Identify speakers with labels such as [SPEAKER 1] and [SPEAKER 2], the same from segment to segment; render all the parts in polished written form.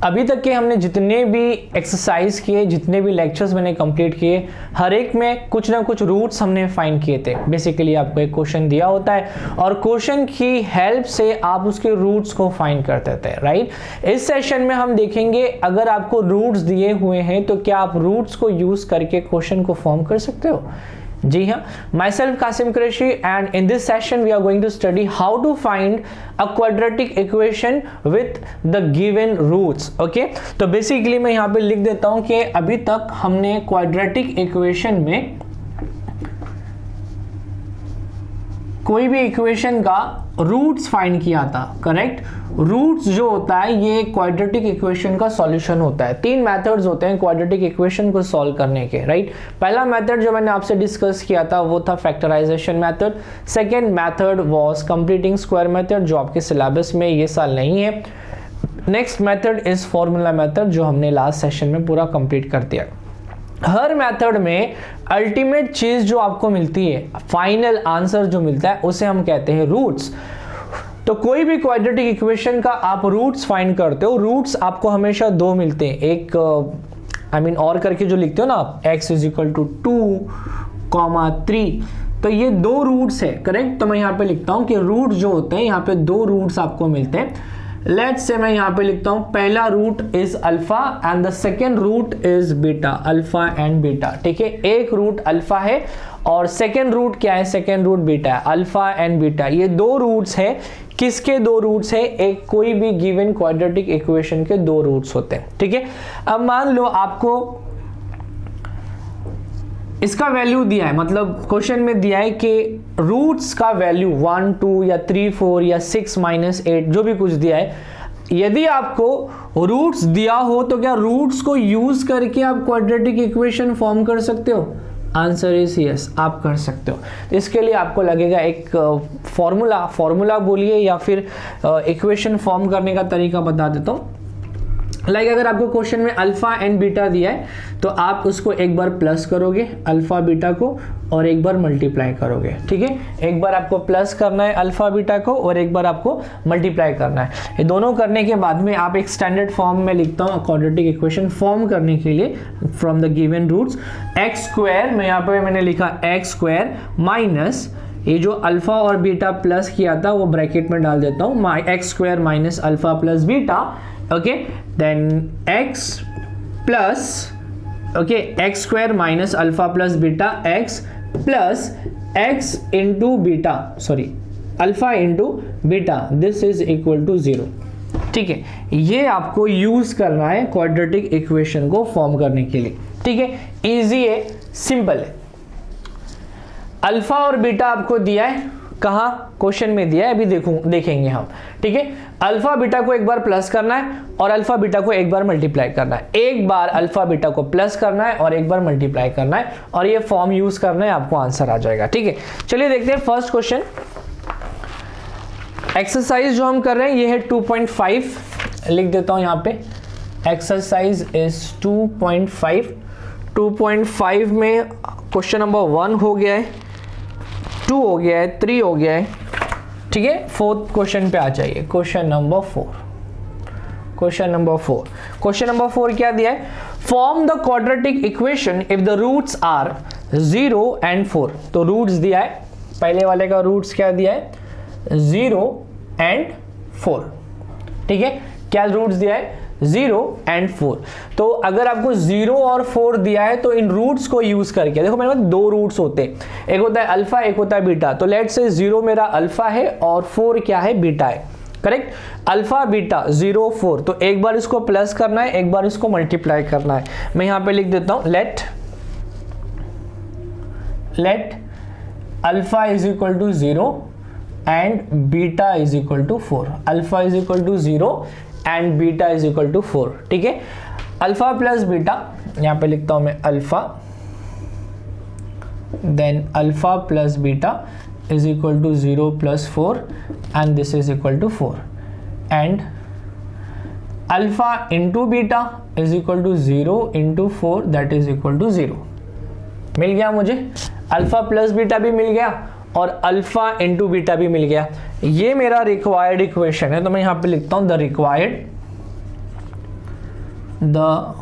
[SPEAKER 1] अभी तक के हमने जितने भी एक्सरसाइज किए, जितने भी लेक्चर्स मैंने कंप्लीट किए, हर एक में कुछ ना कुछ रूट्स हमने फाइंड किए थे। बेसिकली आपको एक क्वेश्चन दिया होता है और क्वेश्चन की हेल्प से आप उसके रूट्स को फाइंड करते थे, राइट। इस सेशन में हम देखेंगे अगर आपको रूट्स दिए हुए हैं तो क्या आप रूट्स को यूज करके क्वेश्चन को फॉर्म कर सकते हो। जी हाँ, myself Kasim Qureshi, and in this session we are going to study how to find a quadratic equation with the given roots. Okay, तो बेसिकली मैं यहाँ पे लिख देता हूँ कि अभी तक हमने क्वाड्रेटिक इक्वेशन में कोई भी इक्वेशन का रूट्स फाइंड किया था, करेक्ट। रूट्स जो होता है ये क्वाड्रेटिक इक्वेशन का सॉल्यूशन होता है। तीन मेथड्स होते हैं क्वाड्रेटिक इक्वेशन को सॉल्व करने के, राइट। पहला मेथड जो मैंने आपसे डिस्कस किया था वो था factorization method. Second method was completing square method जो आपके सिलेबस में ये साल नहीं है। Next method is formula method जो हमने लास्ट सेशन में पूरा कंप्लीट कर दिया। हर मेथड में अल्टीमेट चीज जो आपको मिलती है, फाइनल आंसर जो मिलता है उसे हम कहते हैं रूट्स। तो कोई भी क्वाड्रेटिक इक्वेशन का आप रूट्स फाइंड करते हो, रूट्स आपको हमेशा दो मिलते हैं। एक और करके जो लिखते हो ना आप, x = 2, 3, तो ये दो रूट्स है, करेक्ट। तो मैं यहाँ पे लिखता हूँ कि रूट जो होते हैं यहाँ पे दो रूट्स आपको मिलते हैं। लेट्स से मैं यहाँ पे लिखता हूँ पहला root is alpha and the second root is beta, alpha and beta, ठीक है। एक रूट अल्फा है और सेकेंड रूट क्या है, सेकेंड रूट बीटा है, अल्फा एंड बीटा। ये दो रूट्स है, किसके दो रूट्स है, एक कोई भी गिवन क्वाड्रेटिक इक्वेशन के दो रूट्स होते हैं, ठीक है। अब मान लो आपको इसका वैल्यू दिया है, मतलब क्वेश्चन में दिया है कि रूट्स का वैल्यू 1, 2 या 3, 4 या 6, -8 जो भी कुछ दिया है। यदि आपको रूट्स दिया हो तो क्या रूट्स को यूज करके आप क्वाड्रेटिक इक्वेशन फॉर्म कर सकते हो? आंसर इज यस, आप कर सकते हो। इसके लिए आपको लगेगा एक फॉर्मूला बोलिए या फिर इक्वेशन फॉर्म करने का तरीका बता देता हूँ। लाइक अगर आपको क्वेश्चन में अल्फा एंड बीटा दिया है तो आप उसको एक बार प्लस करोगे अल्फा बीटा को और एक बार मल्टीप्लाई करोगे, ठीक है। एक बार आपको प्लस करना है अल्फा बीटा को और एक बार आपको मल्टीप्लाई करना है। ये दोनों करने के बाद में आप एक स्टैंडर्ड फॉर्म में लिखता हूँ क्वाड्रेटिक इक्वेशन फॉर्म करने के लिए from the given roots. x² में यहाँ पे मैंने लिखा x² माइनस ये जो अल्फा और बीटा प्लस किया था वो ब्रैकेट में डाल देता हूँ, x² minus alpha plus beta, okay. Then x plus x² minus alpha plus beta x plus x into beta, sorry alpha into beta, this is equal to 0, ठीक है। ये आपको यूज करना है क्वाड्रेटिक इक्वेशन को फॉर्म करने के लिए, ठीक है। इजी है, सिंपल है। अल्फा और बीटा आपको दिया है, कहाँ क्वेश्चन में दिया है, अभी देखेंगे हम, ठीक है। अल्फा बीटा को एक बार प्लस करना है और अल्फा बीटा को एक बार मल्टीप्लाई करना है। एक बार अल्फा बीटा को प्लस करना है और एक बार मल्टीप्लाई करना है और ये फॉर्म यूज करना है, आपको आंसर आ जाएगा, ठीक है। चलिए देखते हैं फर्स्ट क्वेश्चन। एक्सरसाइज जो हम कर रहे हैं ये है 2.5, लिख देता हूं यहाँ पे। Exercise is 2.5। 2.5 में क्वेश्चन नंबर 1 हो गया है, 2 हो गया है, 3 हो गया है, ठीक है। फोर्थ क्वेश्चन पे आ जाइए, question number 4। Question number 4, question number 4 क्या दिया है? Form the quadratic equation if the roots are 0 and 4। तो रूट्स दिया है, पहले वाले का रूट्स क्या दिया है? 0 एंड 4, ठीक है। क्या रूट्स दिया है? 0 एंड 4। तो अगर आपको 0 और 4 दिया है तो इन रूट्स को यूज करके, देखो मेरे पास दो रूट्स होते हैं, एक होता है अल्फा, एक होता है बीटा। तो लेट्स से 0 मेरा अल्फा है और 4 क्या है? बीटा है, करेक्ट। अल्फा बीटा 0 4, तो एक बार इसको प्लस करना है, एक बार इसको मल्टीप्लाई करना है। मैं यहां पे लिख देता हूं let alpha is equal to 0 and beta is equal to 4। Alpha is equal to 0 and beta is equal to 4, ठीक है। अल्फा प्लस बीटा, यहां पे लिखता हूं मैं alpha, then alpha plus beta is equal to 0 plus 4 and this is equal to 4 and alpha into beta is equal to 0 into 4 that is equal to 0। मिल गया मुझे, अल्फा प्लस बीटा भी मिल गया और अल्फा इंटू बीटा भी मिल गया। ये मेरा रिक्वायर्ड इक्वेशन है, तो मैं यहां पे लिखता हूं the required the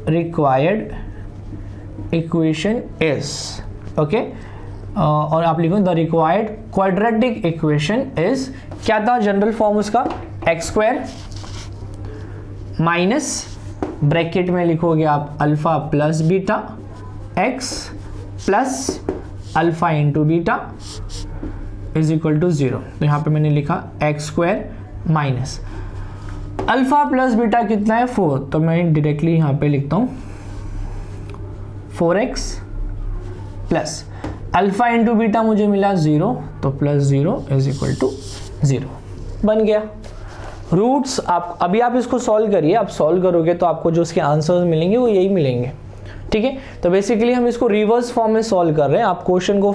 [SPEAKER 1] required equation is, okay, और आप लिखो the required quadratic equation is, क्या था जनरल फॉर्म उसका, एक्स स्क्वायर माइनस ब्रैकेट में लिखोगे आप alpha plus beta x plus alpha into beta is equal to 0। तो यहाँ पे मैंने लिखा x square minus alpha plus beta कितना है 4, तो मैं डायरेक्टली यहाँ पे लिखता हूँ 4x plus alpha into beta मुझे मिला 0, तो प्लस 0 इज इक्वल टू 0 बन गया। रूट्स आप अभी आप इसको सॉल्व करिए, आप सॉल्व करोगे तो आपको जो उसके आंसर्स मिलेंगे वो यही मिलेंगे, ठीक है। तो बेसिकली हम इसको रिवर्स फॉर्म में सॉल्व कर रहे हैं। आप क्वेश्चन को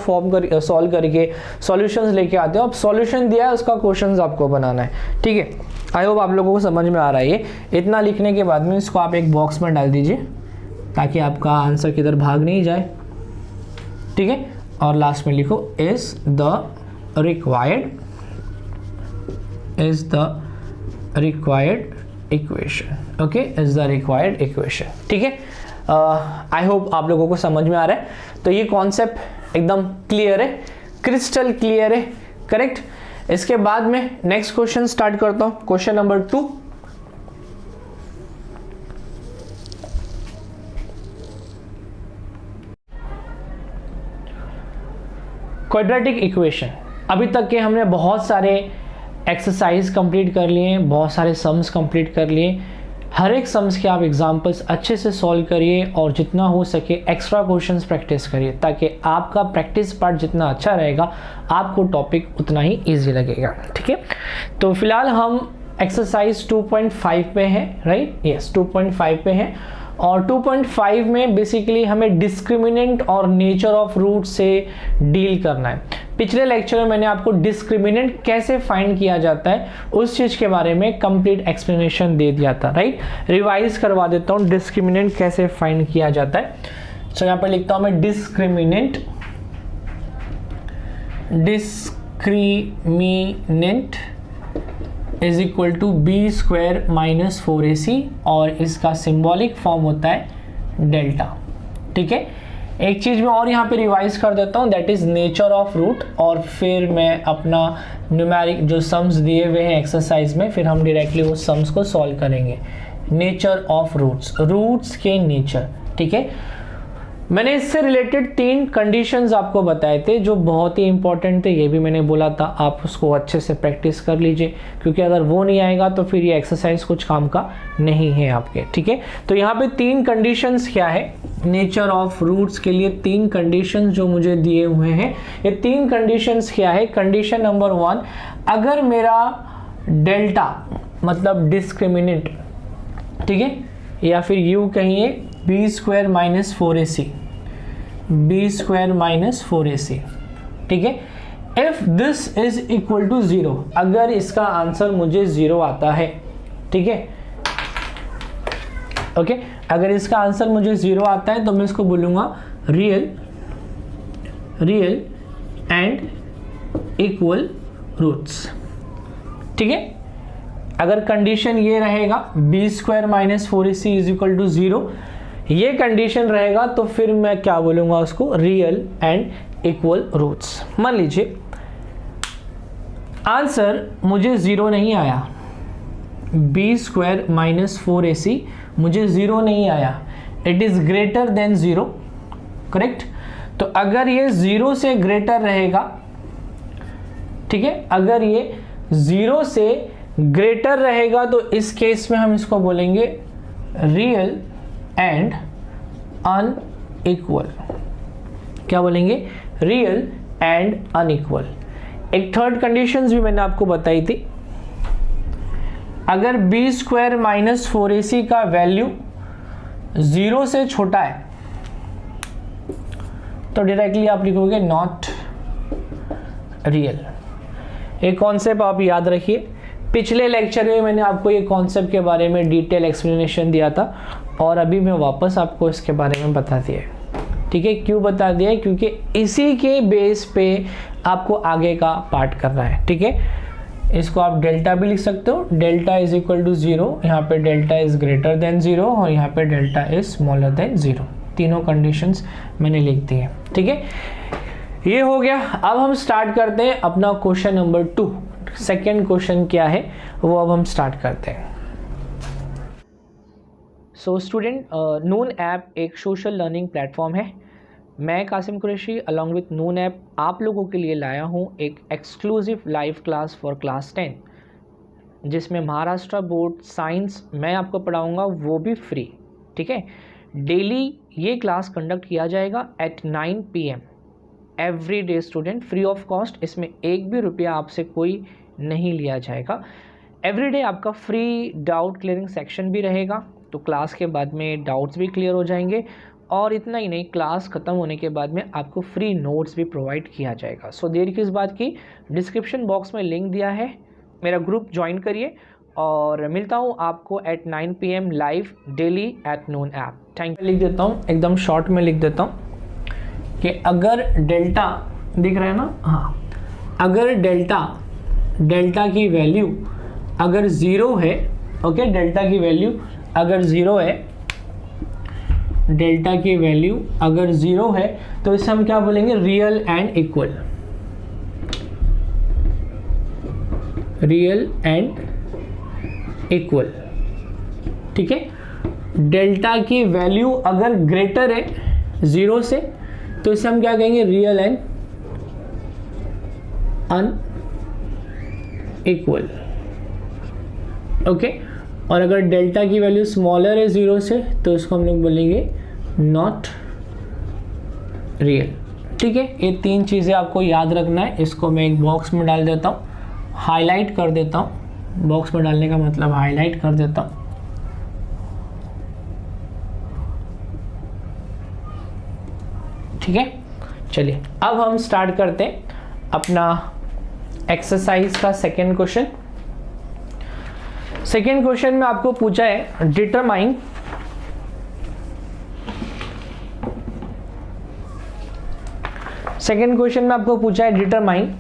[SPEAKER 1] सॉल्व करके सॉल्यूशंस लेके आते हो, अब सॉल्यूशन दिया है उसका क्वेश्चंस आपको बनाना है, ठीक है। आई होप आप लोगों को समझ में आ रहा है। ये इतना लिखने के बाद में इसको आप एक बॉक्स में डाल दीजिए ताकि आपका आंसर किधर भाग नहीं जाए, ठीक है। और लास्ट में लिखो is the required equation, okay, is the required equation, ठीक है। आई होप आप लोगों को समझ में आ रहा है। तो ये कॉन्सेप्ट एकदम क्लियर है, क्रिस्टल क्लियर है, करेक्ट। इसके बाद में नेक्स्ट क्वेश्चन स्टार्ट करता हूं, क्वेश्चन नंबर 2। Quadratic equation. अभी तक के हमने बहुत सारे एक्सरसाइज कंप्लीट कर लिए, बहुत सारे सम्स कंप्लीट कर लिए। हर एक सम्स के आप एग्जांपल्स अच्छे से सॉल्व करिए और जितना हो सके एक्स्ट्रा क्वेश्चंस प्रैक्टिस करिए ताकि आपका प्रैक्टिस पार्ट जितना अच्छा रहेगा आपको टॉपिक उतना ही इजी लगेगा, ठीक है। तो फिलहाल हम एक्सरसाइज 2.5 पे हैं, राइट, यस 2.5 पे हैं। और 2.5 में बेसिकली हमें डिस्क्रिमिनेंट और नेचर ऑफ रूट से डील करना है। पिछले लेक्चर में मैंने आपको डिस्क्रिमिनेंट कैसे फाइंड किया जाता है उस चीज के बारे में कंप्लीट एक्सप्लेनेशन दे दिया था, राइट। रिवाइज करवा देता हूं डिस्क्रिमिनेंट कैसे फाइंड किया जाता है। तो यहां पर लिखता हूं मैं discriminant is equal to B square minus 4ac और इसका सिंबॉलिक फॉर्म होता है डेल्टा, ठीक है। एक चीज मैं और यहाँ पे रिवाइज कर देता हूँ, that is nature of root, और फिर मैं अपना न्यूमेरिक जो सम्स दिए हुए हैं एक्सरसाइज में फिर हम डायरेक्टली उस सम्स को सॉल्व करेंगे। नेचर ऑफ रूट्स, रूट्स के नेचर, ठीक है। मैंने इससे रिलेटेड 3 कंडीशंस आपको बताए थे जो बहुत ही इंपॉर्टेंट थे, ये भी मैंने बोला था आप उसको अच्छे से प्रैक्टिस कर लीजिए क्योंकि अगर वो नहीं आएगा तो फिर ये एक्सरसाइज कुछ काम का नहीं है आपके, ठीक है। तो यहाँ पे 3 कंडीशंस क्या है नेचर ऑफ रूट्स के लिए, 3 कंडीशंस जो मुझे दिए हुए हैं। ये 3 कंडीशंस क्या है। कंडीशन नंबर 1, अगर मेरा डेल्टा मतलब डिस्क्रिमिनेंट, ठीक है, या फिर यू कहिए b square minus 4ac, b square minus 4ac, ठीक है। If this is equal to 0, अगर इसका आंसर मुझे 0 आता है, ठीक है, ओके, अगर इसका आंसर मुझे 0 आता है तो मैं इसको बोलूंगा रियल एंड इक्वल रूट्स, ठीक है। अगर कंडीशन ये रहेगा b square minus 4ac is equal to 0, ये कंडीशन रहेगा तो फिर मैं क्या बोलूंगा उसको रियल एंड इक्वल रूट्स। मान लीजिए आंसर मुझे 0 नहीं आया, बी स्क्वायर माइनस 4ac मुझे 0 नहीं आया, it is greater than 0, correct. तो अगर ये 0 से ग्रेटर रहेगा, ठीक है, अगर ये 0 से ग्रेटर रहेगा तो इस केस में हम इसको बोलेंगे रियल एंड अनइक्वल। क्या बोलेंगे? Real and unequal. एक थर्ड कंडीशन भी मैंने आपको बताई थी, अगर बी स्क्वायर माइनस 4ac का वैल्यू 0 से छोटा है तो डायरेक्टली आप लिखोगे नॉट रियल। एक कॉन्सेप्ट आप याद रखिए, पिछले लेक्चर में मैंने आपको ये कॉन्सेप्ट के बारे में डिटेल एक्सप्लेनेशन दिया था और अभी मैं वापस आपको इसके बारे में बता दिया, ठीक है। क्यों बता दिया? क्योंकि इसी के बेस पे आपको आगे का पार्ट करना है, ठीक है। इसको आप डेल्टा भी लिख सकते हो, डेल्टा इज इक्वल टू 0, यहाँ पे डेल्टा इज ग्रेटर देन 0 और यहाँ पे डेल्टा इज स्मॉलर देन 0। तीनों कंडीशंस मैंने लिख दी है, ठीक है। ये हो गया। अब हम स्टार्ट करते हैं अपना क्वेश्चन नंबर 2। सेकेंड क्वेश्चन क्या है वो अब हम स्टार्ट करते हैं। सो स्टूडेंट, नून ऐप एक सोशल लर्निंग प्लेटफॉर्म है। मैं Qasim Qureshi along with Noon app आप लोगों के लिए लाया हूँ एक exclusive live class for class 10, जिसमें महाराष्ट्र बोर्ड साइंस मैं आपको पढ़ाऊँगा, वो भी फ्री, ठीक है। डेली ये क्लास कंडक्ट किया जाएगा at 9 PM every day student, free of cost. इसमें एक भी रुपया आपसे कोई नहीं लिया जाएगा। एवरीडे आपका फ्री डाउट क्लियरिंग सेक्शन भी रहेगा, तो क्लास के बाद में डाउट्स भी क्लियर हो जाएंगे। और इतना ही नहीं, क्लास ख़त्म होने के बाद में आपको फ्री नोट्स भी प्रोवाइड किया जाएगा। सो देर किस बात की, डिस्क्रिप्शन बॉक्स में लिंक दिया है, मेरा ग्रुप ज्वाइन करिए और मिलता हूँ आपको at 9 PM live daily at Noon app. Thank you. लिख देता हूँ, एकदम शॉर्ट में लिख देता हूँ कि अगर डेल्टा दिख रहा है ना, हाँ, अगर डेल्टा की वैल्यू अगर 0 है, ओके, डेल्टा की वैल्यू अगर 0 है, डेल्टा की वैल्यू अगर 0 है तो इसे हम क्या बोलेंगे, real and equal, real and equal, ठीक है। डेल्टा की वैल्यू अगर ग्रेटर है 0 से तो इसे हम क्या कहेंगे, रियल एंड अनइक्वल, ओके। और अगर डेल्टा की वैल्यू स्मॉलर है 0 से तो इसको हम लोग बोलेंगे नॉट रियल, ठीक है। ये 3 चीज़ें आपको याद रखना है। इसको मैं एक बॉक्स में डाल देता हूँ, हाईलाइट कर देता हूँ। बॉक्स में डालने का मतलब हाईलाइट कर देता हूँ, ठीक है। चलिए अब हम स्टार्ट करते हैं अपना एक्सरसाइज का सेकेंड क्वेश्चन। सेकेंड क्वेश्चन में आपको पूछा है डिटरमाइन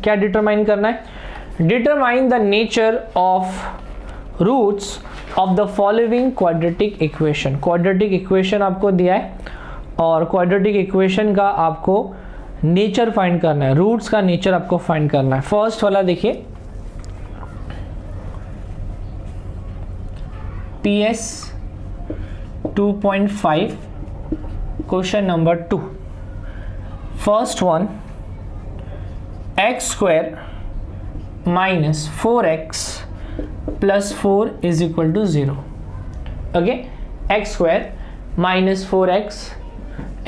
[SPEAKER 1] क्या डिटरमाइन करना है, determine the nature of roots of the following quadratic equation. Quadratic equation आपको दिया है और क्वाड्रेटिक इक्वेशन का आपको नेचर फाइंड करना है, रूट्स का नेचर आपको फाइंड करना है। फर्स्ट वाला देखिए, PS 2.5 question number 2, first one, x square minus 4x plus 4 is equal to 0, okay. x square minus 4x,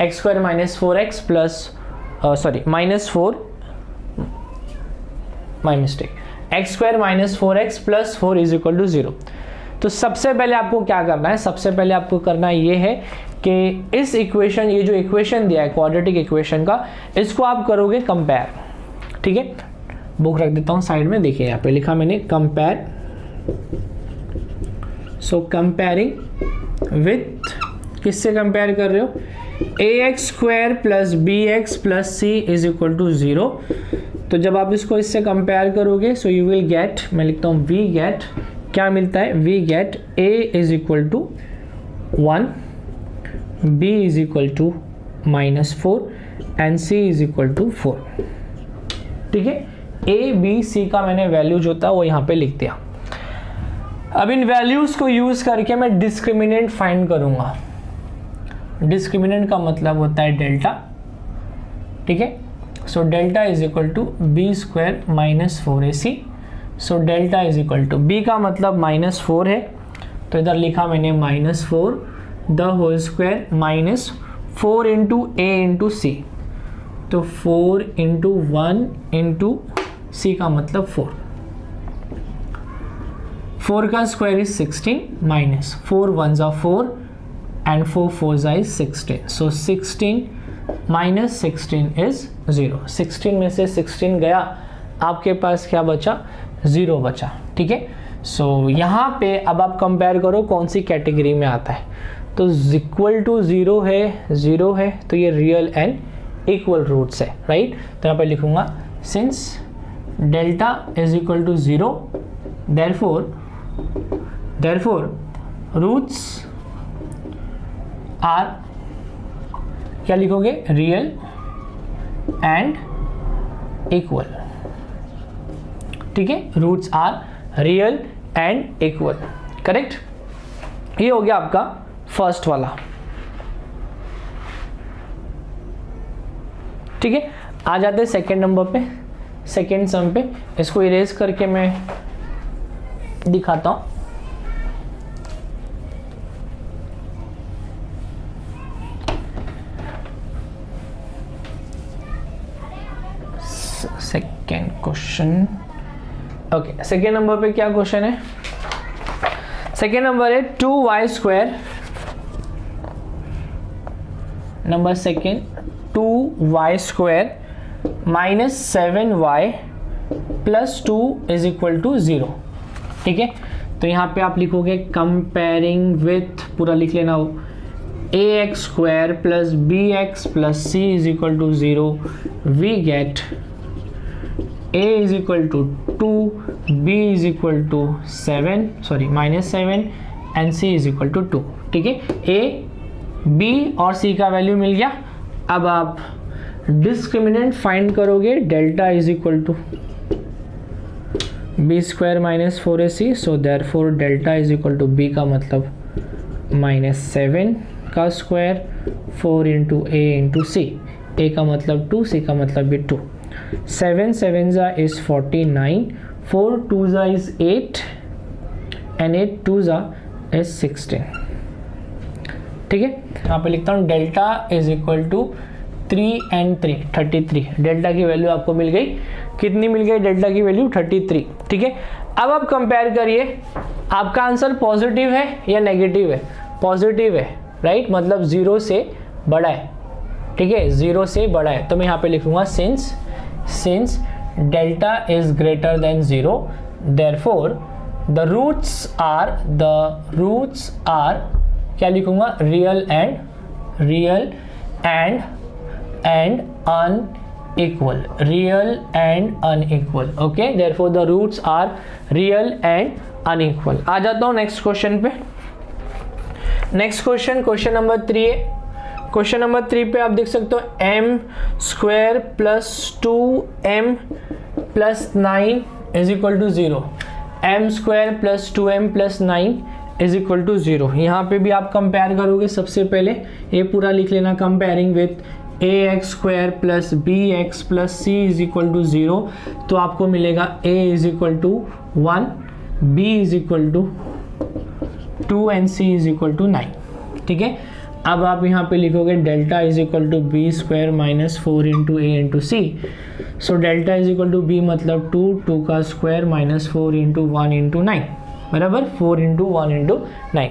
[SPEAKER 1] x square minus 4x plus minus 4, my mistake, x square minus 4x plus 4 is equal to 0। तो सबसे पहले आपको क्या करना है, सबसे पहले आपको करना ये है कि इस इक्वेशन, ये जो इक्वेशन दिया है क्वाड्रेटिक इक्वेशन का, इसको आप करोगे कंपेयर, ठीक है। बुक रख देता हूँ साइड में, देखिए यहाँ पे लिखा मैंने कंपेयर। सो कंपेयरिंग विथ, किससे कंपेयर कर रहे हो, ax square plus bx plus c is equal to 0। तो जब आप इसको इससे कंपेयर करोगे सो यू विल गेट, मैं लिखता हूँ वी गेट, क्या मिलता है, we get a is equal to 1, b is equal to -4 and c is equal to 4, ठीक है। a b c का मैंने वैल्यू जो था वो यहाँ पे लिख दिया। अब इन वैल्यूज को यूज करके मैं डिस्क्रिमिनेंट फाइंड करूंगा। डिस्क्रिमिनेंट का मतलब होता है डेल्टा, ठीक है। So delta is equal to B square minus 4ac। So delta is equal to, B का मतलब -4 है तो इधर लिखा मैंने -4 the whole square minus 4 into A into C, तो 4 इंटू 1 इंटू सी का मतलब 4 का स्क्वायर इज 16 माइनस 4 1 जा 4 and 4 4 is 16, so 16 minus 16 is 0। 16 में से 16 गया, आपके पास क्या बचा, 0 बचा, ठीक है। सो यहाँ पे अब आप कंपेयर करो कौन सी कैटेगरी में आता है, तो इक्वल टू 0 है तो ये रियल एंड इक्वल रूट्स है, राइट। तो यहाँ पे लिखूंगा since delta is equal to 0, therefore roots are, क्या लिखोगे, रियल एंड इक्वल। ठीक है, roots are real and equal, correct. ये हो गया आपका फर्स्ट वाला। ठीक है, आ जाते हैं सेकेंड नंबर पे, सेकेंड सम पे। इसको इरेज करके मैं दिखाता हूं। Second question, okay, second number पे क्या क्वेश्चन है? सेकेंड नंबर है 2y square, number second 2y square minus 7y plus 2 is equal to 0। ठीक है, तो यहाँ पे आप लिखोगे कंपेयरिंग विथ, पूरा लिख लेना हो, ax square plus bx plus c is equal to 0, we get a is equal to 2, b is equal to 7, sorry minus 7 and c is equal to 2। ठीक है, a b और c का value मिल गया। अब आप डिस्क्रिमिनेंट फाइंड करोगे, delta is equal to B square minus 4ac, so therefore delta is equal to B का मतलब माइनस 7 का स्क्वायर 4 इंटू ए इंटू सी, ए का मतलब 2, सी का मतलब भी 2, 7 7 जा इज 49, 4 2 जा इज 8 एंड 8 2 जा इज 16। ठीक है, यहाँ पे लिखता हूँ delta is equal to 3 and 3 33। Delta की वैल्यू आपको मिल गई, कितनी मिल गई डेल्टा की वैल्यू? 33। ठीक है, अब आप कंपेयर करिए, आपका आंसर पॉजिटिव है या नेगेटिव है? पॉजिटिव है, राइट, मतलब 0 से बड़ा है। ठीक है, 0 से बड़ा है, तो मैं यहाँ पे लिखूंगा since delta is greater than 0, therefore the roots are क्या लिखूंगा? Real and unequal, real and unequal. Okay, therefore the roots are real and unequal. आ जाता हूं नेक्स्ट क्वेश्चन पे। नेक्स्ट क्वेश्चन नंबर 3 है। क्वेश्चन नंबर 3 पे आप देख सकते हो m square plus 2m plus 9 is equal to 0, m square plus 2m plus 9 is equal to 0। यहाँ पे भी आप कंपेयर करोगे, सबसे पहले ये पूरा लिख लेना, comparing with ax square plus bx plus c is equal to 0, तो आपको मिलेगा a is equal to 1, b is equal to 2 and c is equal to 9। ठीक है, अब आप यहाँ पे लिखोगे delta is equal to B square minus 4 into A into c, so delta is equal to b मतलब 2 का स्क्वायर माइनस 4 इंटू 1 इंटू 9, बराबर 4 इंटू 1 इंटू 9।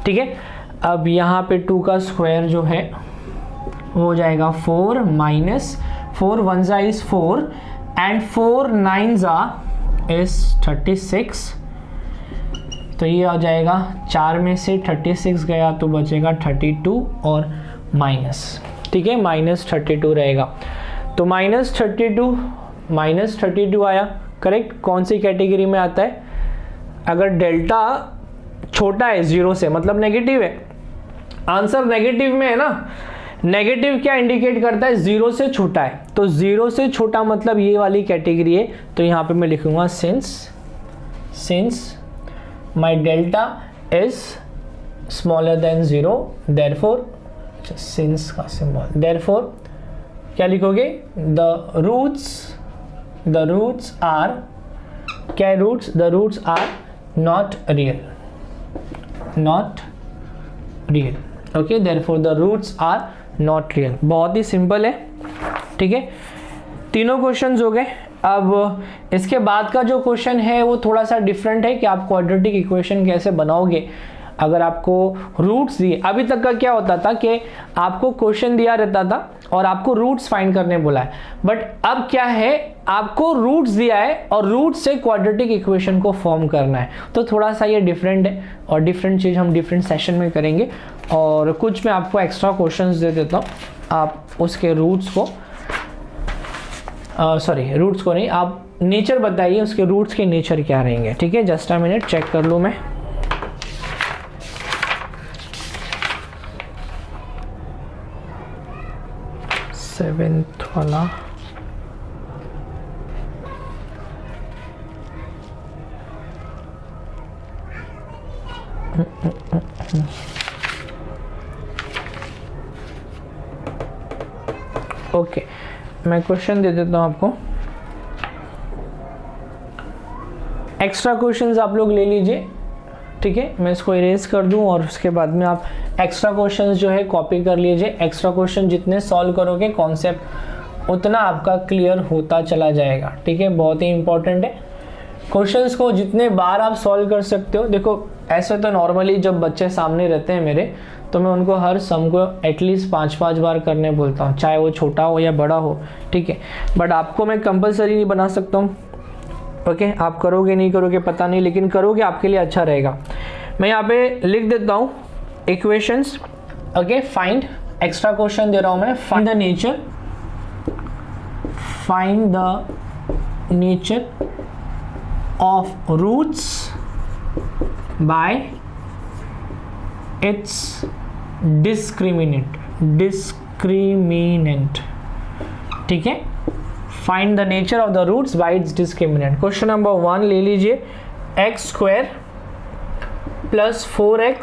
[SPEAKER 1] ठीक है, अब यहाँ पे 2 का स्क्वायर जो है हो जाएगा 4 माइनस 4 1 जा इज 4 एंड 4 9 जा इज 36, तो ये आ जाएगा 4 में से 36 गया तो बचेगा 32 और माइनस। ठीक है, माइनस 32 रहेगा, तो माइनस 32 आया, करेक्ट। कौन सी कैटेगरी में आता है? अगर डेल्टा छोटा है 0 से, मतलब नेगेटिव है, आंसर नेगेटिव में है ना। नेगेटिव क्या इंडिकेट करता है? 0 से छोटा है, तो 0 से छोटा मतलब ये वाली कैटेगरी है। तो यहाँ पे मैं लिखूंगा since my delta is smaller than 0, therefore since का symbol, therefore क्या लिखोगे? the roots are क्या है? the roots are not real, okay, therefore the roots are not real। बहुत ही सिंपल है। ठीक है, तीनों क्वेश्चंस हो गए। अब इसके बाद का जो क्वेश्चन है वो थोड़ा सा डिफरेंट है कि आप क्वाड्रेटिक इक्वेशन कैसे बनाओगे अगर आपको रूट्स दिए। अभी तक का क्या होता था कि आपको क्वेश्चन दिया रहता था और आपको रूट्स फाइंड करने बोला है, बट अब क्या है, आपको रूट्स दिया है और रूट्स से क्वाड्रेटिक इक्वेशन को फॉर्म करना है। तो थोड़ा सा ये डिफरेंट है और डिफरेंट चीज़ हम डिफरेंट सेशन में करेंगे। और कुछ मैं आपको एक्स्ट्रा क्वेश्चंस दे देता हूँ, आप उसके रूट्स को सॉरी रूट्स को नहीं, आप नेचर बताइए उसके रूट्स के नेचर क्या रहेंगे। ठीक है, जस्ट अ मिनट चेक कर लूँ मैं। सेवेंथ वाला ओके, मैं क्वेश्चन दे देता हूं आपको। एक्स्ट्रा क्वेश्चंस आप लोग ले लीजिए। ठीक है, मैं इसको इरेज कर दूं और उसके बाद में आप एक्स्ट्रा क्वेश्चंस जो है कॉपी कर लीजिए। एक्स्ट्रा क्वेश्चन जितने सॉल्व करोगे कॉन्सेप्ट उतना आपका क्लियर होता चला जाएगा। ठीक है, बहुत ही इंपॉर्टेंट है। क्वेश्चंस को जितने बार आप सॉल्व कर सकते हो, देखो ऐसे तो नॉर्मली जब बच्चे सामने रहते हैं मेरे, तो मैं उनको हर सम को एटलीस्ट 5-5 बार करने बोलता हूँ, चाहे वो छोटा हो या बड़ा हो। ठीक है, बट आपको मैं कंपलसरी नहीं बना सकता हूँ। ओके, आप करोगे नहीं करोगे पता नहीं, लेकिन करोगे आपके लिए अच्छा रहेगा। मैं यहाँ पे लिख देता हूँ equations. Okay, find, extra question दे रहा हूँ मैं। Find the nature, find the nature of roots by its discriminant. ठीक है, find the nature of the roots by its discriminant. Question number 1 ले लीजिए, X square plus 4x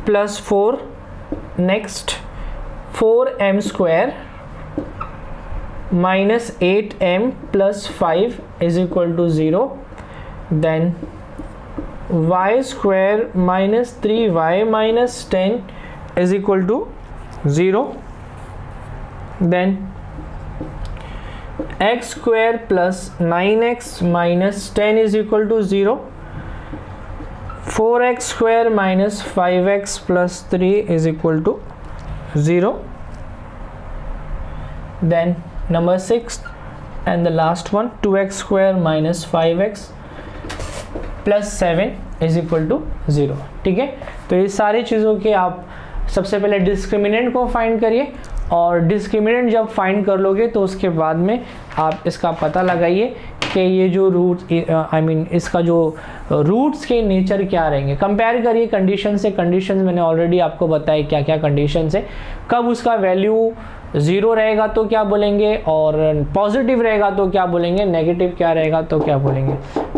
[SPEAKER 1] plus 4, next 4m square minus 8m plus 5 is equal to 0, then y square minus 3y minus 10 is equal to 0, then x square plus 9x minus 10 is equal to 0, 4x square minus 5x plus 3 is equal to 0, then number 6 and the last one 2x square minus 5x plus 7 is equal to 0। ठीक है, तो ये सारी चीज़ों के आप सबसे पहले डिस्क्रिमिनेंट को फाइंड करिए, और डिस्क्रिमिनेंट जब फाइंड कर लोगे तो उसके बाद में आप इसका पता लगाइए कि ये जो रूट इसका जो रूट्स के नेचर क्या रहेंगे। कंपेयर करिए कंडीशन से। कंडीशन मैंने ऑलरेडी आपको बताया क्या क्या कंडीशन है, कब उसका वैल्यू 0 रहेगा तो क्या बोलेंगे, और पॉजिटिव रहेगा तो क्या बोलेंगे, नेगेटिव क्या रहेगा तो क्या बोलेंगे।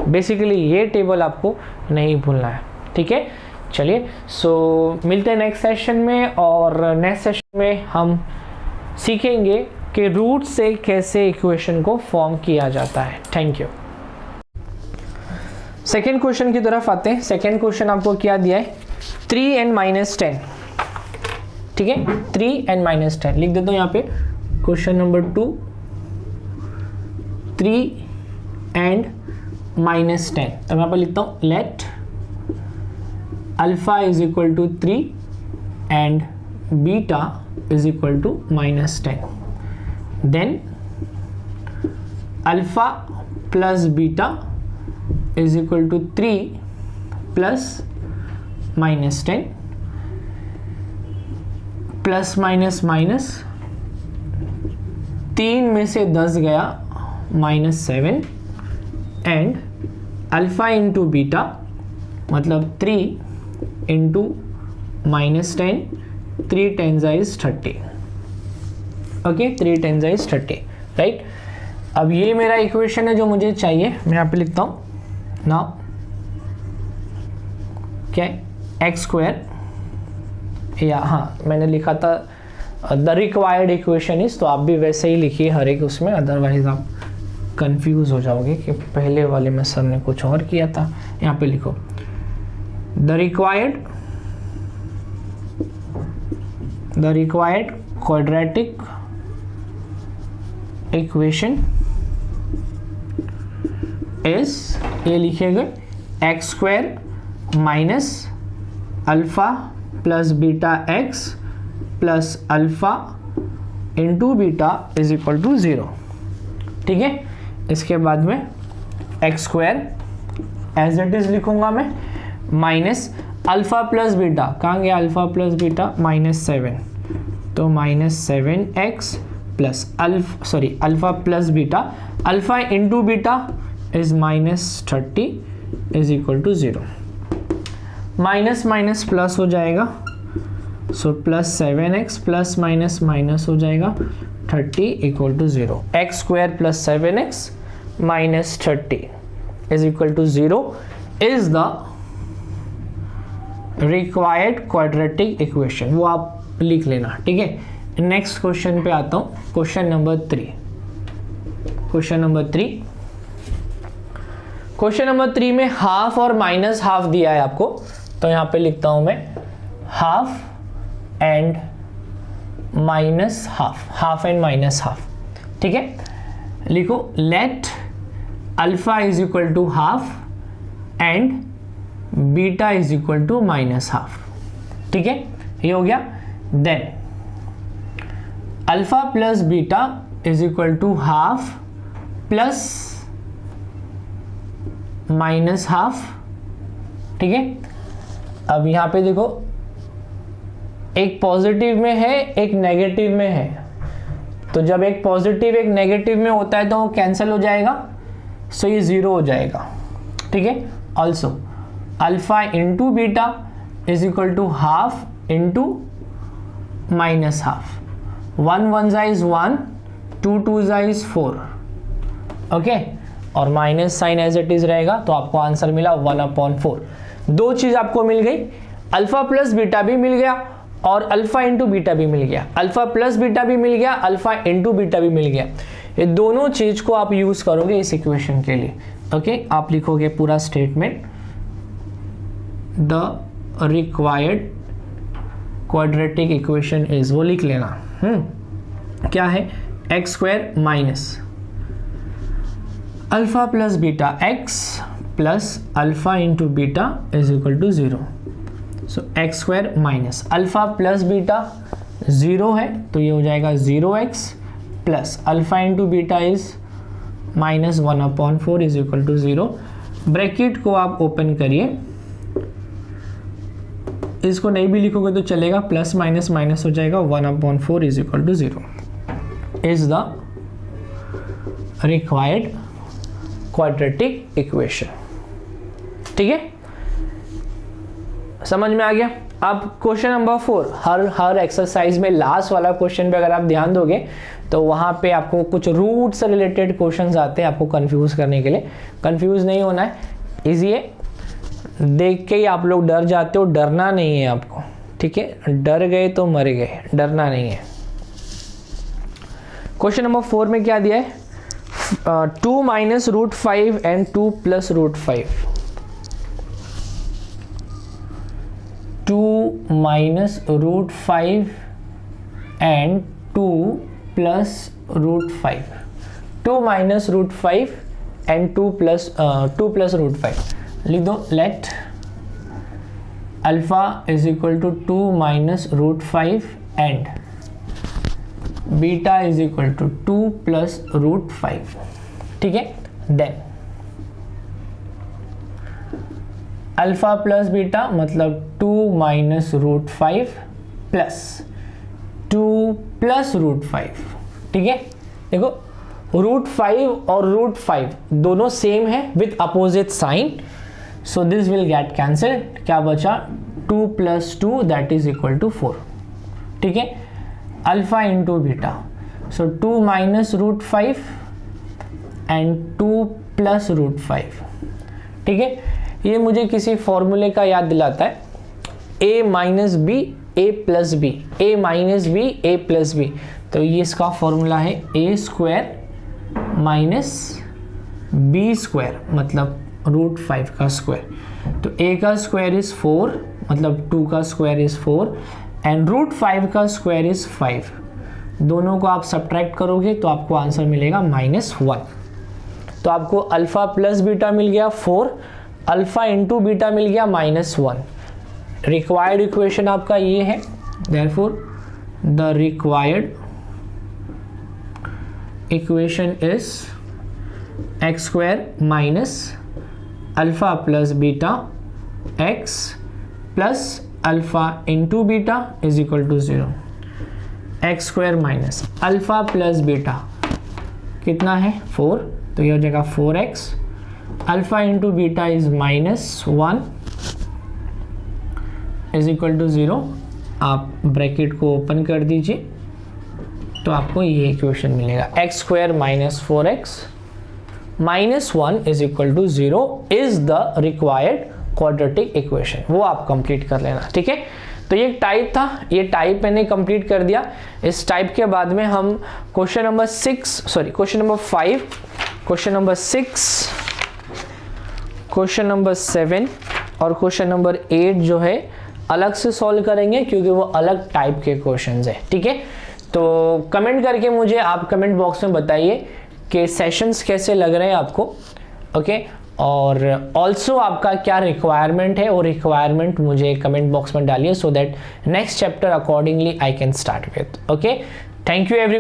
[SPEAKER 1] बेसिकली ये टेबल आपको नहीं भूलना है। ठीक है, चलिए सो मिलते हैं नेक्स्ट सेशन में, और नेक्स्ट सेशन में हम सीखेंगे कि रूट से कैसे इक्वेशन को फॉर्म किया जाता है। Thank you. सेकेंड क्वेश्चन की तरफ आते हैं। सेकेंड क्वेश्चन आपको क्या दिया है, 3n माइनस 10। ठीक है, 3n माइनस 10 लिख देता हूँ यहाँ पे। क्वेश्चन नंबर 2, 3 माइनस 10, तो मैं यहाँ पे लिखता हूँ let alpha is equal to 3 and beta is equal to minus 10, then alpha plus beta is equal to 3 plus minus 10, plus minus minus 3 में से 10 गया minus 7, and alpha into beta मतलब 3 into minus 10, 3 10 is 30। Okay, 3 10 is 30, right. अब ये मेरा equation है जो मुझे चाहिए। मैं यहाँ पे लिखता हूँ नाउ क्या एक्स स्क्वायर, या हाँ मैंने लिखा था द रिक्वायर्ड इक्वेशन इज, तो आप भी वैसे ही लिखिए हर एक उसमें, अदरवाइज आप कंफ्यूज हो जाओगे कि पहले वाले में सर ने कुछ और किया था। यहाँ पे लिखो the required quadratic equation is, ये लिखेगा x square minus alpha plus beta x plus alpha into beta is equal to 0। ठीक है, इसके बाद में x square as it is लिखूंगा मैं, माइनस अल्फा प्लस बीटा, कहाँ गया अल्फा प्लस बीटा, माइनस 7, तो minus 7x plus alpha plus beta, alpha into beta is -30 is equal to 0। Minus minus plus हो जाएगा, so plus 7x plus minus minus हो जाएगा 30 equal to 0। X square plus 7x minus 30 is equal to 0 is the required quadratic equation. वो आप लिख लेना, ठीक है। नेक्स्ट क्वेश्चन पे आता हूं, क्वेश्चन नंबर 3। क्वेश्चन नंबर 3 में हाफ और माइनस हाफ दिया है आपको, तो यहां पे लिखता हूं मैं half and minus half, half and minus half, ठीक है। लिखो let alpha is equal to half and beta is equal to minus half, ठीक है, ये हो गया। Then alpha plus beta is equal to half plus minus half, ठीक है। अब यहां पे देखो एक पॉजिटिव में है एक नेगेटिव में है, तो जब एक पॉजिटिव एक नेगेटिव में होता है तो वो कैंसिल हो जाएगा, सो ये 0 हो जाएगा, ठीक है। Also alpha into beta is equal to half into minus half, 1 1 is 1, 2 2 is 4, okay, और minus sign as it is रहेगा, तो आपको आंसर मिला 1/4। दो चीज आपको मिल गई, अल्फा प्लस बीटा भी मिल गया और अल्फा इंटू बीटा भी मिल गया, अल्फा प्लस बीटा भी मिल गया, अल्फा इंटू बीटा भी मिल गया। ये दोनों चीज को आप यूज करोगे इस इक्वेशन के लिए, ओके। आप लिखोगे पूरा statement, the required quadratic equation is, वो लिख लेना, क्या है, x square minus alpha plus beta x plus alpha into beta is equal to 0। So x square minus alpha plus beta 0 है, तो ये हो जाएगा 0x plus alpha into beta is -1/4 is equal to 0। Bracket को आप open करिए, इसको नहीं भी लिखोगे तो चलेगा, प्लस माइनस माइनस हो जाएगा, 1/4 is equal to 0 is the required quadratic equation, ठीक है, समझ में आ गया। अब क्वेश्चन नंबर 4, हर एक्सरसाइज में लास्ट वाला क्वेश्चन पे अगर आप ध्यान दोगे तो वहां पे आपको कुछ रूट से रिलेटेड क्वेश्चंस आते हैं आपको कंफ्यूज करने के लिए। कंफ्यूज नहीं होना है, इजी है, देख के ही आप लोग डर जाते हो, डरना नहीं है आपको, ठीक है, डर गए तो मर गए, डरना नहीं है। क्वेश्चन नंबर 4 में क्या दिया है, 2 minus root 5 and 2 plus root 5, 2 minus root 5 and 2 plus root 5, 2 minus root 5 and 2 plus root 5, लिख दो let alpha is equal to 2 minus root 5 and beta is equal to 2 plus root 5, ठीक है। Then alpha plus beta मतलब 2 minus root 5 plus 2 plus root 5, ठीक है। देखो root 5 और root 5 दोनों सेम है with opposite sign, so this will get cancel, क्या बचा 2 plus 2 that is equal to 4, ठीक है। Alpha into beta, so 2 minus root 5 and 2 plus root 5, ठीक है। ये मुझे किसी फॉर्मूले का याद दिलाता है, a minus B A plus B, A minus B A plus B, तो ये इसका फॉर्मूला है a square minus B square मतलब रूट 5 का स्क्वायर, तो a का स्क्वायर इज 4 मतलब 2 का स्क्वायर इज 4 एंड रूट 5 का स्क्वायर इज 5, दोनों को आप सब्ट्रैक्ट करोगे तो आपको आंसर मिलेगा -1। तो आपको अल्फा प्लस बीटा मिल गया 4, अल्फा इंटू बीटा मिल गया -1। रिक्वायर्ड इक्वेशन आपका ये है, therefore the required equation is x square minus alpha plus beta x plus alpha into beta is equal to 0। X square minus alpha plus beta कितना है 4, तो ये हो जाएगा 4x alpha into beta is -1 is equal to 0। आप bracket को open कर दीजिए तो आपको ये इक्वेशन मिलेगा, x square minus 4x -1 is equal to 0 is the required quadratic equation. वो आप कंप्लीट कर लेना, ठीक है। तो ये टाइप था, ये टाइप मैंने कंप्लीट कर दिया। इस टाइप के बाद में हम question number 5, question number 6, question number 7 और क्वेश्चन नंबर 8 जो है अलग से सॉल्व करेंगे, क्योंकि वो अलग टाइप के क्वेश्चंस है, ठीक है। तो कमेंट करके मुझे आप कमेंट बॉक्स में बताइए कि सेशंस कैसे लग रहे हैं आपको, ओके। और ऑल्सो आपका क्या रिक्वायरमेंट है, वो रिक्वायरमेंट मुझे कमेंट बॉक्स में डालिए, so that next chapter accordingly I can start with, okay. Thank you everyone.